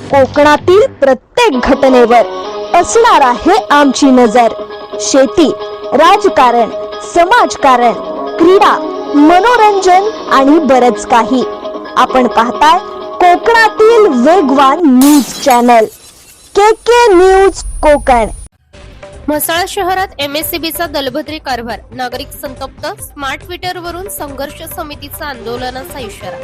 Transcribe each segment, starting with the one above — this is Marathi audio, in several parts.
कोकणातील प्रत्येक घटनेवर असणार आहे आमची नजर। शेती, राजकारण, समाजकारण, क्रीडा, मनोरंजन आणि बरच काही। आपण पाहताय कोकणातील वेगवान news channel K news Konkan. Mhasala शहरात एमएससीबीचा दलबद्री कारभार, नागरिक संतप्त, स्मार्ट मीटरवरून संघर्ष समितीचा आंदोलनाचा इशारा।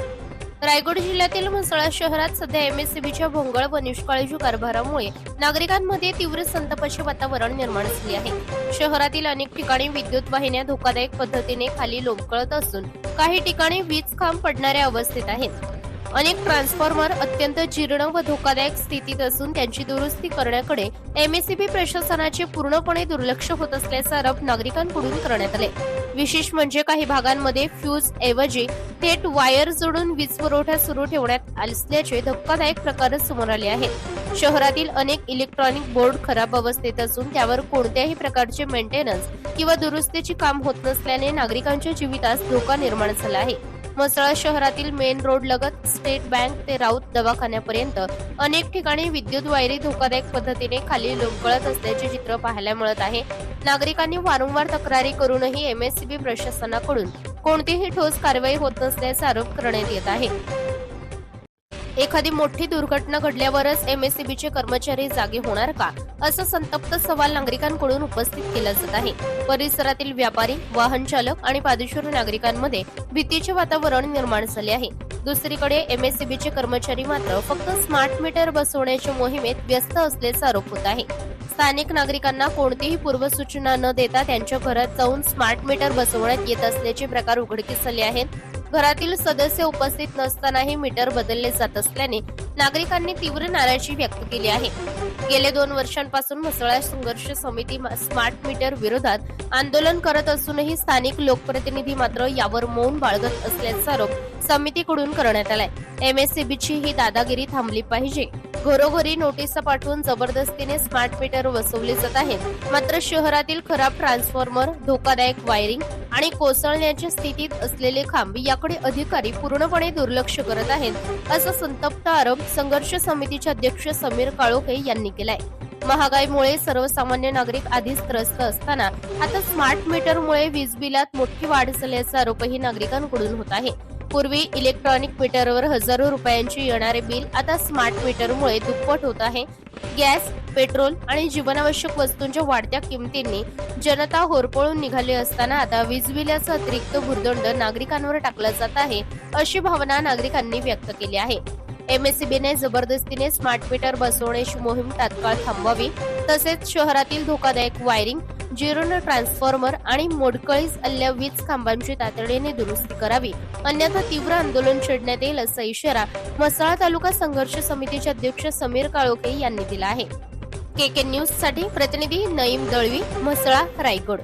रायगड जिल्ह्यातील म्हसळा शहरात सध्या एमएससीबीच्या भोंगळ व निष्काळजी कारभारामुळे नागरिकांमध्ये तीव्र संतापाचे वातावरण निर्माण झाले आहे। शहरातील अनेक ठिकाणी विद्युत वाहिन्या धोकादायक पद्धतीने खाली लोंबकळत असून काही ठिकाणी वीज खांब पडणाऱ्या अवस्थेत आहेत। अनेक ट्रान्सफॉर्मर अत्यंत जीर्ण व धोकादायक स्थितीत असून त्यांची दुरुस्ती करण्याकडे एमएससीबी प्रशासनाचे पूर्णपणे दुर्लक्ष होत असल्याचा आरोप नागरिकांकडून करण्यात आले। विशेष म्हणजे काही भागांमध्ये फ्यूज ऐवजी थेट वायर जोडून वीज पुरवठा सुरू ठेवण्यात असल्याचे धक्कादायक प्रकार समोर आले आहेत। शहरातील अनेक इलेक्ट्रॉनिक बोर्ड खराब अवस्थेत असून त्यावर कोणत्याही प्रकारचे मेंटेनन्स किंवा दुरुस्तीचे काम होत नसल्याने नागरिकांच्या जीवितास धोका निर्माण झाला आहे। म्हसळा शहरातील मेन रोड लगत स्टेट बँक ते राऊत दवाखान्यापर्यंत अनेक ठिकाणी विद्युत वायरी धोकादायक पद्धतीने खाली लोंबकळत असल्याचे चित्र पाहायला मिळत आहे। नागरिकांनी वारंवार तक्रारी करूनही एमएससीबी प्रशासनाकडून कोणतीही ठोस कारवाई होत नसल्याचा आरोप करण्यात येत आहे। एखादी मोठी दुर्घटना घडल्यावरच एमएससीबीचे कर्मचारी जागे होणार का, असा संतप्त सवाल नागरिकांकडून उपस्थित केला जात आहे। परिसरातील व्यापारी, वाहन चालक आणि पादचारी नागरिकांमध्ये भीतीचे वातावरण निर्माण झाले आहे। दुसरीकडे एमएससीबीचे कर्मचारी मात्र फक्त स्मार्ट मीटर बसवण्याच्या मोहिमेत व्यस्त असल्याचा आरोप होत आहे। स्थानिक नागरिकांना कोणतीही पूर्वसूचना न देता त्यांच्या घरात जाऊन स्मार्ट मीटर बसवण्यात येत असल्याचे प्रकार उघडकीस आले आहेत। घरातील सदस्य उपस्थित नसतानाही मीटर बदलले जात असल्याने नागरिकांनी तीव्र नाराजी व्यक्त केली आहे। गेल्या 2 वर्षांपासून म्हसळा संघर्ष समिती स्मार्ट मीटर विरोधात आंदोलन करत असूनही स्थानिक लोकप्रतिनिधी मात्र यावर मौन बाळगत असल्याचा आरोप समितीकडून करण्यात आलाय। एमएससीबीची ही दादागिरी थांबली पाहिजे। घरोघरी नोटीसा पाठवून जबरदस्तीने स्मार्ट मीटर बसवले जात आहेत, मात्र शहरातील खराब ट्रान्सफॉर्मर, धोकादायक वायरिंग आणि कोसळण्याच्या स्थितीत असलेले खांब याकडे अधिकारी पूर्णपणे दुर्लक्ष करत आहेत, असा संतप्त आरोप संघर्ष समितीचे अध्यक्ष समीर काळोखे यांनी केलाय। महागाईमुळे सर्वसामान्य नागरिक आधीच त्रस्त असताना आता स्मार्ट मीटरमुळे वीज बिलात मोठी वाढ झाल्याचा आरोपही नागरिकांकडून होत आहे। पूर्वी इलेक्ट्रॉनिक मीटरवर हजारो रुपयांचे येणारे बिल आता स्मार्ट मीटरमुळे दुप्पट होत आहे। गॅस, पेट्रोल आणि जीवनावश्यक वस्तूंच्या वाढत्या किमतींनी जनता होरपळून निघाली असताना आता वीज बिलाचा अतिरिक्त भुर्दंड नागरिकांवर टाकला जात आहे, अशी भावना नागरिकांनी व्यक्त केली आहे। एमएससीबीने जबरदस्तीने स्मार्ट मीटर बसवण्याची मोहीम तात्काळ थांबवावी, तसेच शहरातील धोकादायक वायरिंग, जीर्ण ट्रान्सफॉर्मर आणि मोडकळीस आलेल्या वीज खांबांची तातडीने दुरुस्ती करावी, अन्यथा तीव्र आंदोलन छेडण्यात येईल, असा इशारा म्हसळा तालुका संघर्ष समितीचे अध्यक्ष समीर काळोखे यांनी दिला आहे। के न्यूज साठी प्रतिनिधी नईम दळवी, म्हसळा, रायगड।